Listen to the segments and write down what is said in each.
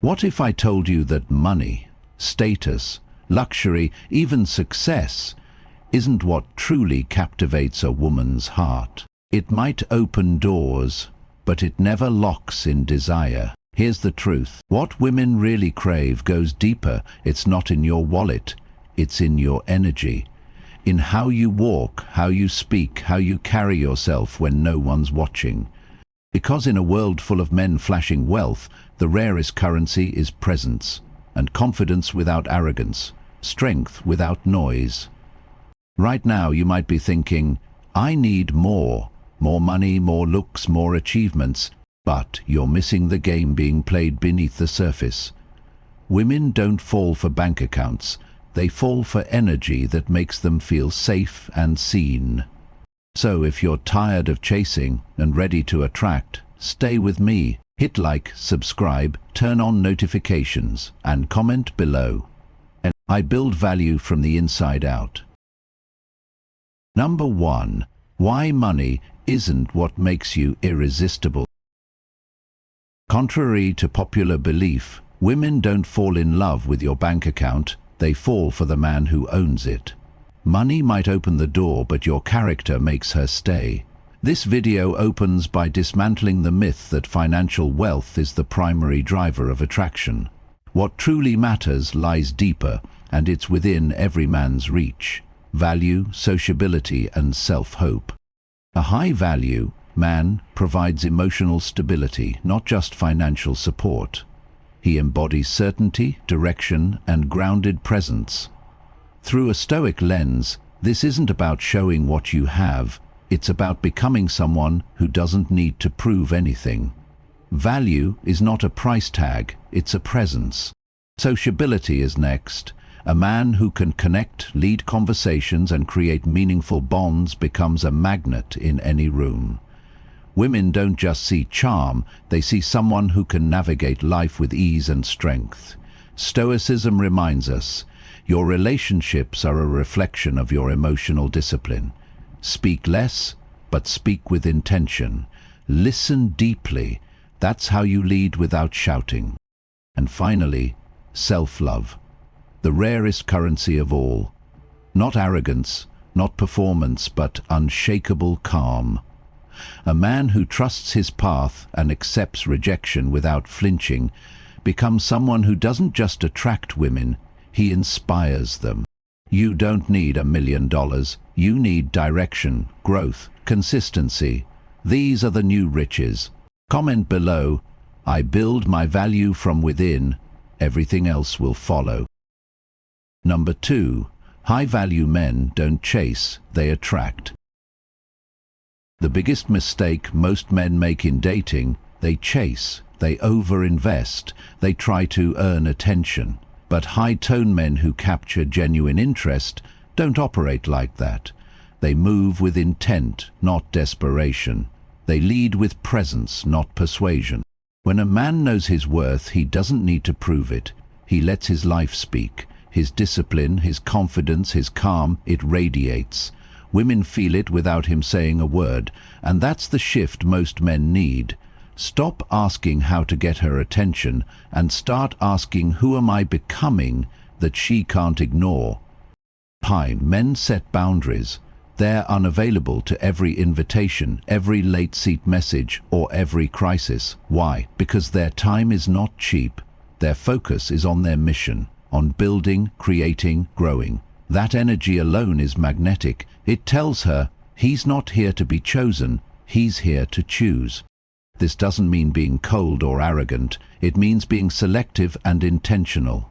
What if I told you that money, status, luxury, even success isn't what truly captivates a woman's heart? It might open doors, but it never locks in desire. Here's the truth. What women really crave goes deeper. It's not in your wallet, it's in your energy. In how you walk, how you speak, how you carry yourself when no one's watching. Because in a world full of men flashing wealth, the rarest currency is presence, and confidence without arrogance, strength without noise. Right now you might be thinking, I need more money, more looks, more achievements, but you're missing the game being played beneath the surface. Women don't fall for bank accounts, they fall for energy that makes them feel safe and seen. So if you're tired of chasing and ready to attract, stay with me. Hit like, subscribe, turn on notifications, and comment below. And I build value from the inside out. Number 1. Why money isn't what makes you irresistible. Contrary to popular belief, women don't fall in love with your bank account, they fall for the man who owns it. Money might open the door, but your character makes her stay. This video opens by dismantling the myth that financial wealth is the primary driver of attraction. What truly matters lies deeper, and it's within every man's reach. Value, sociability, and self-hope. A high-value man provides emotional stability, not just financial support. He embodies certainty, direction, and grounded presence. Through a Stoic lens, this isn't about showing what you have, it's about becoming someone who doesn't need to prove anything. Value is not a price tag, it's a presence. Sociability is next. A man who can connect, lead conversations, and create meaningful bonds becomes a magnet in any room. Women don't just see charm, they see someone who can navigate life with ease and strength. Stoicism reminds us, your relationships are a reflection of your emotional discipline. Speak less, but speak with intention. Listen deeply. That's how you lead without shouting. And finally, self-love. The rarest currency of all. Not arrogance, not performance, but unshakable calm. A man who trusts his path and accepts rejection without flinching becomes someone who doesn't just attract women, he inspires them. You don't need $1 million, you need direction, growth, consistency. These are the new riches. Comment below, I build my value from within, everything else will follow. Number 2. High-value men don't chase, they attract. The biggest mistake most men make in dating, they chase, they over-invest, they try to earn attention. But high-tone men who capture genuine interest don't operate like that. They move with intent, not desperation. They lead with presence, not persuasion. When a man knows his worth, he doesn't need to prove it. He lets his life speak. His discipline, his confidence, his calm, it radiates. Women feel it without him saying a word, and that's the shift most men need. Stop asking how to get her attention and start asking, who am I becoming that she can't ignore? Men set boundaries. They're unavailable to every invitation, every late seat message, or every crisis. Why? Because their time is not cheap. Their focus is on their mission, on building, creating, growing. That energy alone is magnetic. It tells her, he's not here to be chosen, he's here to choose. This doesn't mean being cold or arrogant, it means being selective and intentional.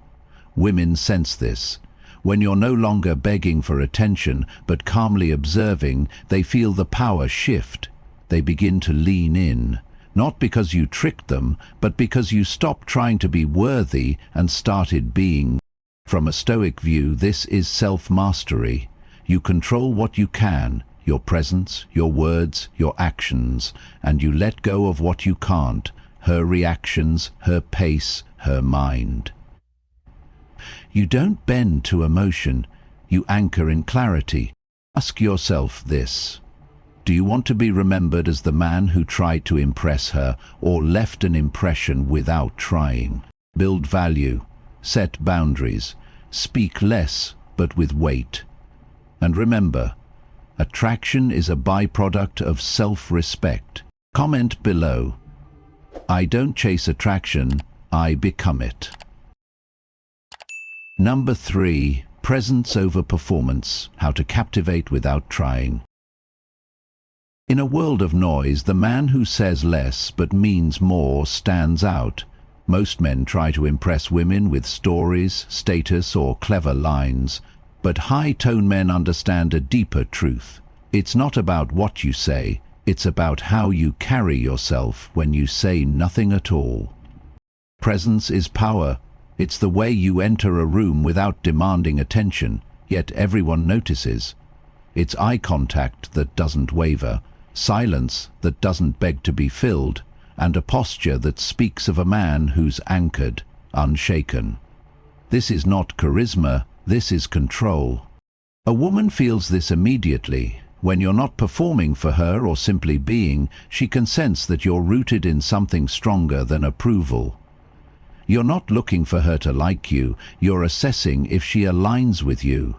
Women sense this. When you're no longer begging for attention, but calmly observing, they feel the power shift. They begin to lean in. Not because you tricked them, but because you stopped trying to be worthy and started being. From a Stoic view, this is self-mastery. You control what you can, your presence, your words, your actions, and you let go of what you can't, her reactions, her pace, her mind. You don't bend to emotion, you anchor in clarity. Ask yourself this. Do you want to be remembered as the man who tried to impress her or left an impression without trying? Build value, set boundaries, speak less but with weight. And remember, attraction is a byproduct of self-respect. Comment below. I don't chase attraction, I become it. Number 3. Presence over performance. How to captivate without trying. In a world of noise, the man who says less but means more stands out. Most men try to impress women with stories, status, or clever lines, but high-tone men understand a deeper truth. It's not about what you say, it's about how you carry yourself when you say nothing at all. Presence is power. It's the way you enter a room without demanding attention, yet everyone notices. It's eye contact that doesn't waver, silence that doesn't beg to be filled, and a posture that speaks of a man who's anchored, unshaken. This is not charisma, this is control. A woman feels this immediately. When you're not performing for her or simply being, she can sense that you're rooted in something stronger than approval. You're not looking for her to like you, you're assessing if she aligns with you.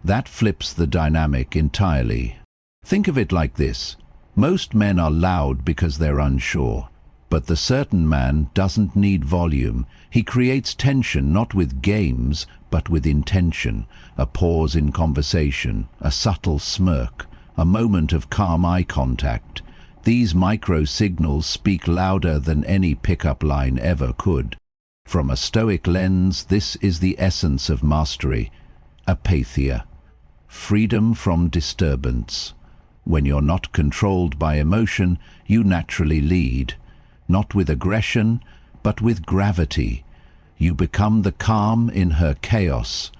That flips the dynamic entirely. Think of it like this. Most men are loud because they're unsure. But the certain man doesn't need volume. He creates tension not with games, but with intention. A pause in conversation, a subtle smirk, a moment of calm eye contact. These micro-signals speak louder than any pickup line ever could. From a Stoic lens, this is the essence of mastery. Apatheia. Freedom from disturbance. When you're not controlled by emotion, you naturally lead. Not with aggression, but with gravity. You become the calm in her chaos,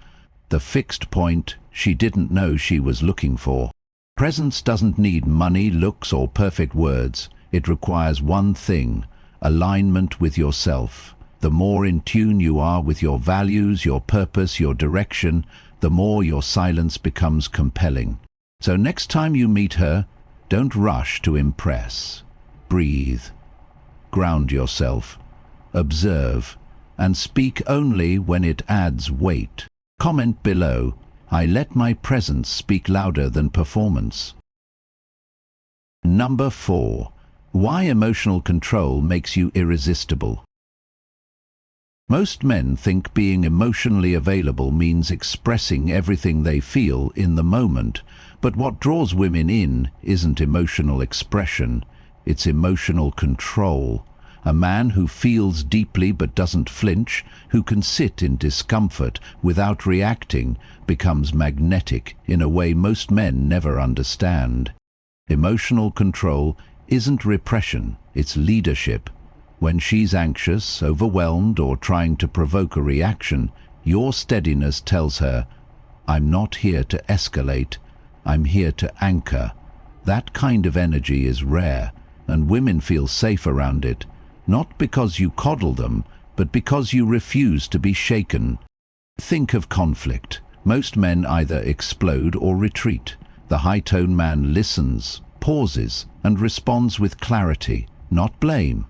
the fixed point she didn't know she was looking for. Presence doesn't need money, looks, or perfect words. It requires one thing: alignment with yourself. The more in tune you are with your values, your purpose, your direction, the more your silence becomes compelling. So next time you meet her, don't rush to impress. Breathe. Ground yourself, observe, and speak only when it adds weight. Comment below. I let my presence speak louder than performance. Number 4. Why emotional control makes you irresistible. Most men think being emotionally available means expressing everything they feel in the moment, but what draws women in isn't emotional expression. It's emotional control. A man who feels deeply but doesn't flinch, who can sit in discomfort without reacting, becomes magnetic in a way most men never understand. Emotional control isn't repression, it's leadership. When she's anxious, overwhelmed, or trying to provoke a reaction, your steadiness tells her, I'm not here to escalate, I'm here to anchor. That kind of energy is rare, and women feel safe around it, not because you coddle them, but because you refuse to be shaken. Think of conflict. Most men either explode or retreat. The high-tone man listens, pauses, and responds with clarity, not blame,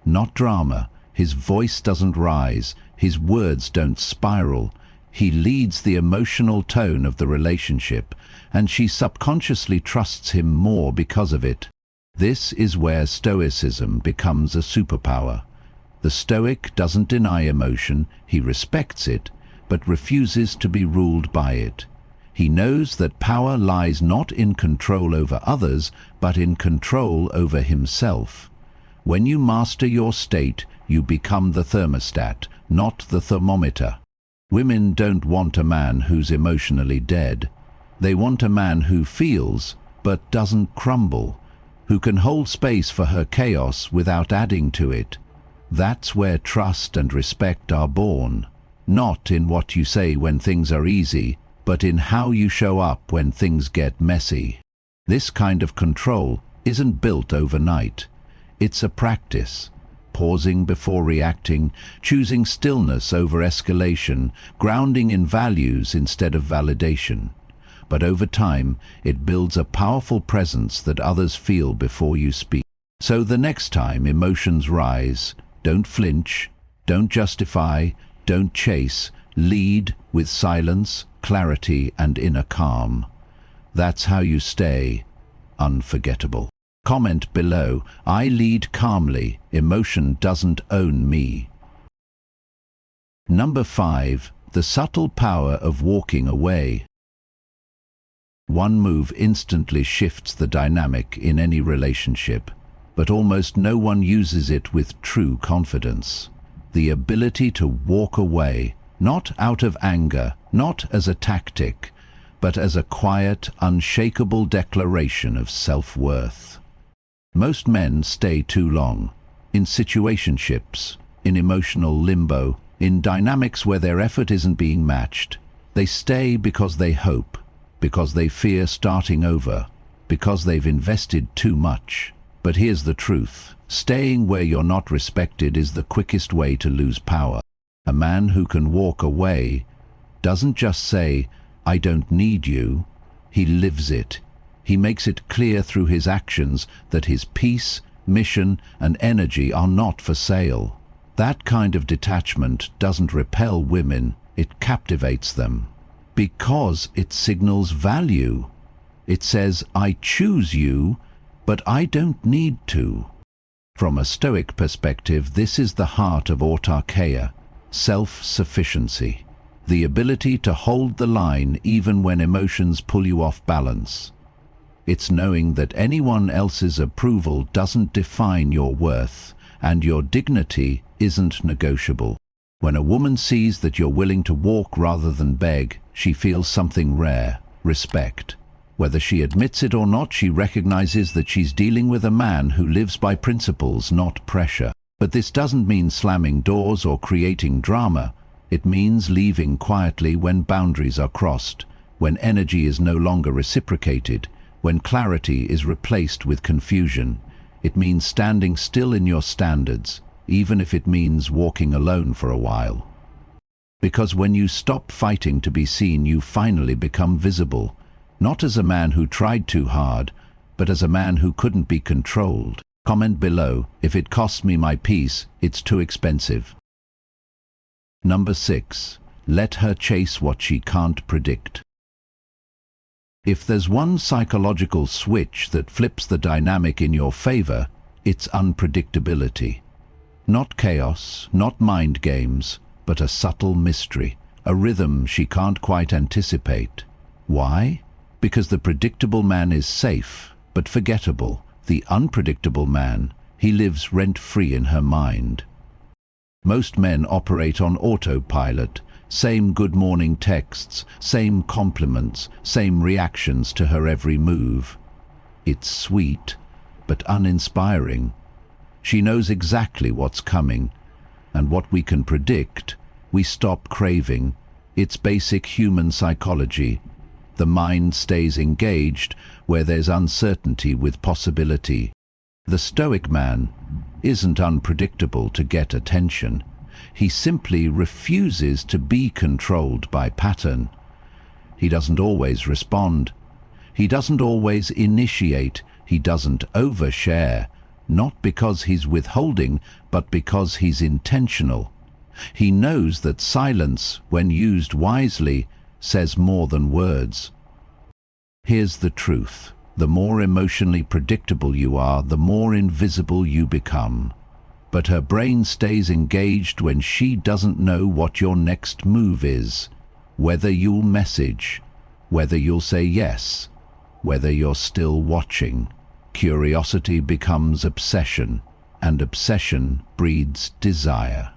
not drama. His voice doesn't rise, his words don't spiral. He leads the emotional tone of the relationship, and she subconsciously trusts him more because of it. This is where Stoicism becomes a superpower. The Stoic doesn't deny emotion, he respects it, but refuses to be ruled by it. He knows that power lies not in control over others, but in control over himself. When you master your state, you become the thermostat, not the thermometer. Women don't want a man who's emotionally dead. They want a man who feels, but doesn't crumble, who can hold space for her chaos without adding to it. That's where trust and respect are born. Not in what you say when things are easy, but in how you show up when things get messy. This kind of control isn't built overnight. It's a practice. Pausing before reacting, choosing stillness over escalation, grounding in values instead of validation. But over time, it builds a powerful presence that others feel before you speak. So the next time emotions rise, don't flinch, Don't justify, don't chase, lead with silence, clarity, and inner calm. That's how you stay unforgettable. Comment below, I lead calmly, emotion doesn't own me. Number 5. The subtle power of walking away. One move instantly shifts the dynamic in any relationship, but almost no one uses it with true confidence. The ability to walk away, not out of anger, not as a tactic, but as a quiet, unshakable declaration of self-worth. Most men stay too long, in situationships, in emotional limbo, in dynamics where their effort isn't being matched. They stay because they hope, because they fear starting over, because they've invested too much. But here's the truth. Staying where you're not respected is the quickest way to lose power. A man who can walk away doesn't just say, I don't need you. He lives it. He makes it clear through his actions that his peace, mission, and energy are not for sale. That kind of detachment doesn't repel women, it captivates them. Because it signals value. It says, I choose you, but I don't need to. From a Stoic perspective, this is the heart of autarkeia, self-sufficiency. The ability to hold the line even when emotions pull you off balance. It's knowing that anyone else's approval doesn't define your worth, and your dignity isn't negotiable. When a woman sees that you're willing to walk rather than beg, she feels something rare, respect. Whether she admits it or not, she recognizes that she's dealing with a man who lives by principles, not pressure. But this doesn't mean slamming doors or creating drama. It means leaving quietly when boundaries are crossed, when energy is no longer reciprocated, when clarity is replaced with confusion. It means standing still in your standards, even if it means walking alone for a while. Because when you stop fighting to be seen, you finally become visible, not as a man who tried too hard, but as a man who couldn't be controlled. Comment below, if it costs me my peace, it's too expensive. Number 6. Let her chase what she can't predict. If there's one psychological switch that flips the dynamic in your favor, it's unpredictability. Not chaos, not mind games, but a subtle mystery, a rhythm she can't quite anticipate. Why? Because the predictable man is safe, but forgettable. The unpredictable man, he lives rent-free in her mind. Most men operate on autopilot, same good morning texts, same compliments, same reactions to her every move. It's sweet, but uninspiring. She knows exactly what's coming, and what we can predict, we stop craving. It's basic human psychology. The mind stays engaged where there's uncertainty with possibility. The Stoic man isn't unpredictable to get attention. He simply refuses to be controlled by pattern. He doesn't always respond. He doesn't always initiate. He doesn't overshare, not because he's withholding, but because he's intentional. He knows that silence, when used wisely, says more than words. Here's the truth. The more emotionally predictable you are, the more invisible you become. But her brain stays engaged when she doesn't know what your next move is, whether you'll message, whether you'll say yes, whether you're still watching. Curiosity becomes obsession, and obsession breeds desire.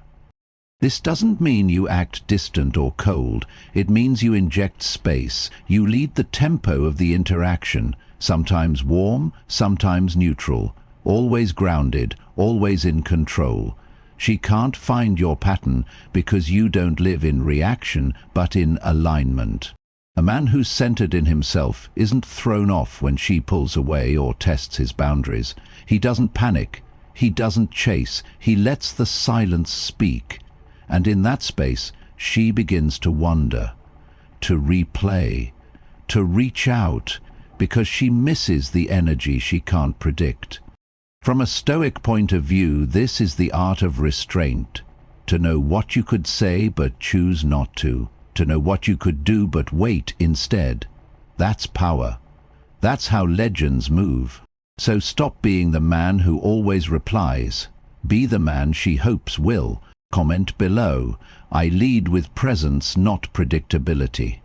This doesn't mean you act distant or cold. It means you inject space. You lead the tempo of the interaction, sometimes warm, sometimes neutral, always grounded, always in control. She can't find your pattern because you don't live in reaction, but in alignment. A man who's centered in himself isn't thrown off when she pulls away or tests his boundaries. He doesn't panic. He doesn't chase. He lets the silence speak. And in that space, she begins to wonder, to replay, to reach out, because she misses the energy she can't predict. From a Stoic point of view, this is the art of restraint. to know what you could say but choose not to know what you could do but wait instead. That's power. That's how legends move. So stop being the man who always replies. Be the man she hopes will. Comment below. I lead with presence, not predictability.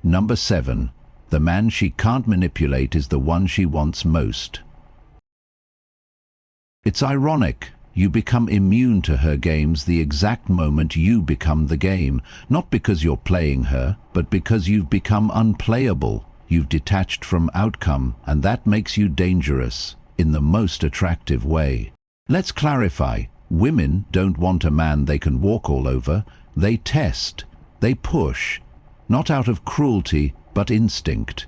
Number 7. The man she can't manipulate is the one she wants most. It's ironic. You become immune to her games the exact moment you become the game, not because you're playing her, but because you've become unplayable. You've detached from outcome, and that makes you dangerous in the most attractive way. Let's clarify. Women don't want a man they can walk all over. They test. They push. Not out of cruelty, but instinct.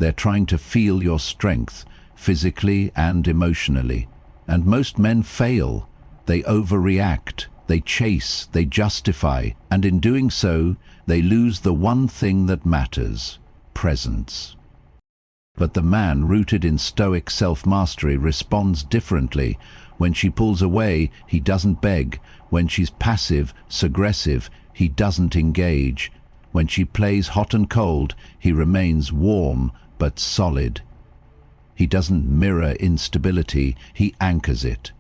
They're trying to feel your strength, physically and emotionally. And most men fail. They overreact, they chase, they justify, and in doing so, they lose the one thing that matters: presence. But the man rooted in Stoic self-mastery responds differently. When she pulls away, he doesn't beg. When she's passive, aggressive, he doesn't engage. When she plays hot and cold, he remains warm but solid. He doesn't mirror instability, he anchors it.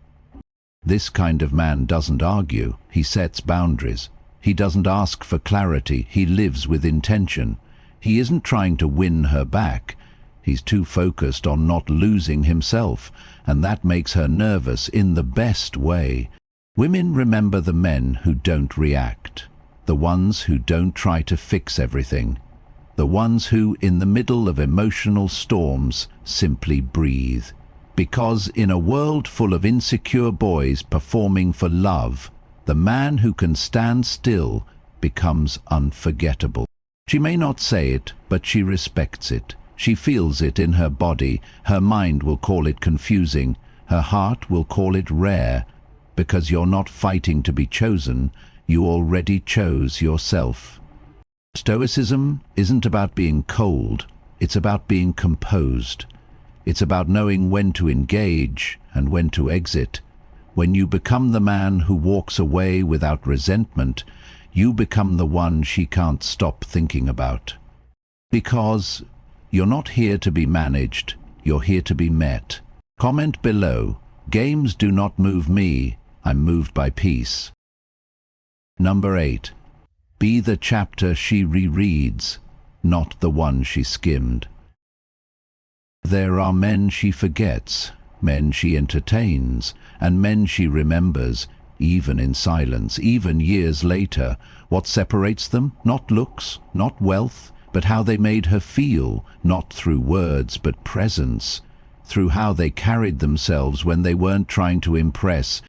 This kind of man doesn't argue, he sets boundaries. He doesn't ask for clarity, he lives with intention. He isn't trying to win her back. He's too focused on not losing himself, and that makes her nervous in the best way. Women remember the men who don't react, the ones who don't try to fix everything, the ones who, in the middle of emotional storms, simply breathe. Because in a world full of insecure boys performing for love, the man who can stand still becomes unforgettable. She may not say it, but she respects it. She feels it in her body. Her mind will call it confusing. Her heart will call it rare. Because you're not fighting to be chosen, you already chose yourself. Stoicism isn't about being cold, it's about being composed. It's about knowing when to engage and when to exit. When you become the man who walks away without resentment, you become the one she can't stop thinking about. Because you're not here to be managed, you're here to be met. Comment below. Games do not move me, I'm moved by peace. Number 8. Be the chapter she rereads, not the one she skimmed. There are men she forgets, men she entertains, and men she remembers, even in silence, even years later. What separates them? Not looks, not wealth, but how they made her feel, not through words but presence, through how they carried themselves when they weren't trying to impress.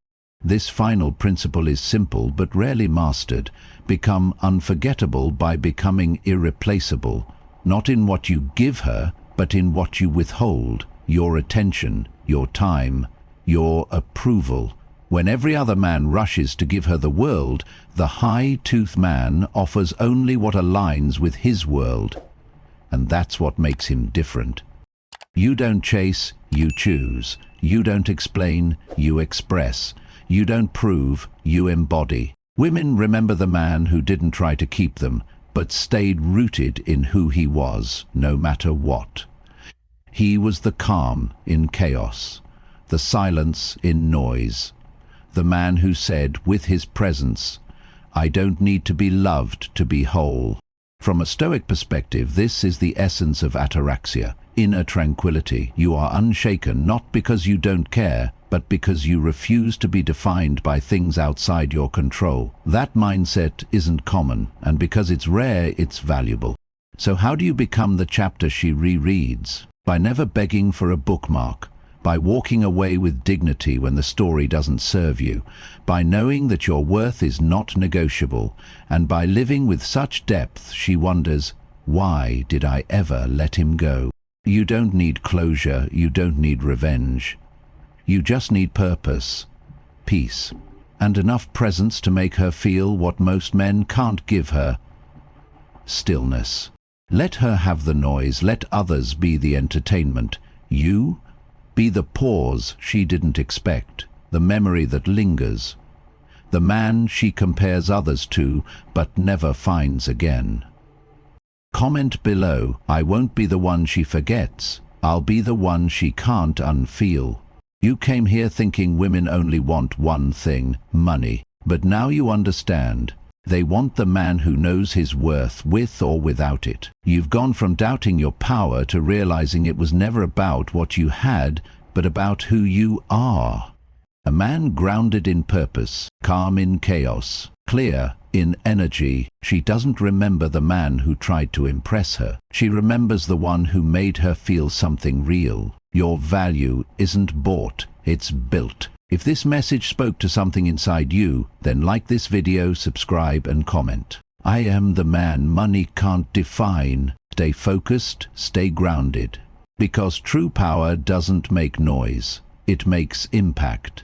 This final principle is simple but rarely mastered. Become unforgettable by becoming irreplaceable, not in what you give her, but in what you withhold, your attention, your time, your approval. When every other man rushes to give her the world, the high-tooth man offers only what aligns with his world. And that's what makes him different. You don't chase, you choose. You don't explain, you express. You don't prove, you embody. Women remember the man who didn't try to keep them, but stayed rooted in who he was, no matter what. He was the calm in chaos, the silence in noise, the man who said with his presence, I don't need to be loved to be whole. From a Stoic perspective, this is the essence of ataraxia, inner tranquility. You are unshaken not because you don't care, but because you refuse to be defined by things outside your control. That mindset isn't common, and because it's rare, it's valuable. So how do you become the chapter she rereads? By never begging for a bookmark, by walking away with dignity when the story doesn't serve you, by knowing that your worth is not negotiable, and by living with such depth she wonders, why did I ever let him go? You don't need closure, you don't need revenge. You just need purpose, peace, and enough presence to make her feel what most men can't give her: stillness. Let her have the noise, let others be the entertainment. You be the pause she didn't expect, the memory that lingers. the man she compares others to but never finds again. Comment below, I won't be the one she forgets, I'll be the one she can't unfeel. You came here thinking women only want one thing, money, but now you understand. They want the man who knows his worth with or without it. You've gone from doubting your power to realizing it was never about what you had, but about who you are. A man grounded in purpose, calm in chaos, clear in energy. She doesn't remember the man who tried to impress her. She remembers the one who made her feel something real. Your value isn't bought, it's built. If this message spoke to something inside you, then like this video, subscribe and comment. I am the man money can't define. Stay focused, stay grounded. Because true power doesn't make noise, it makes impact.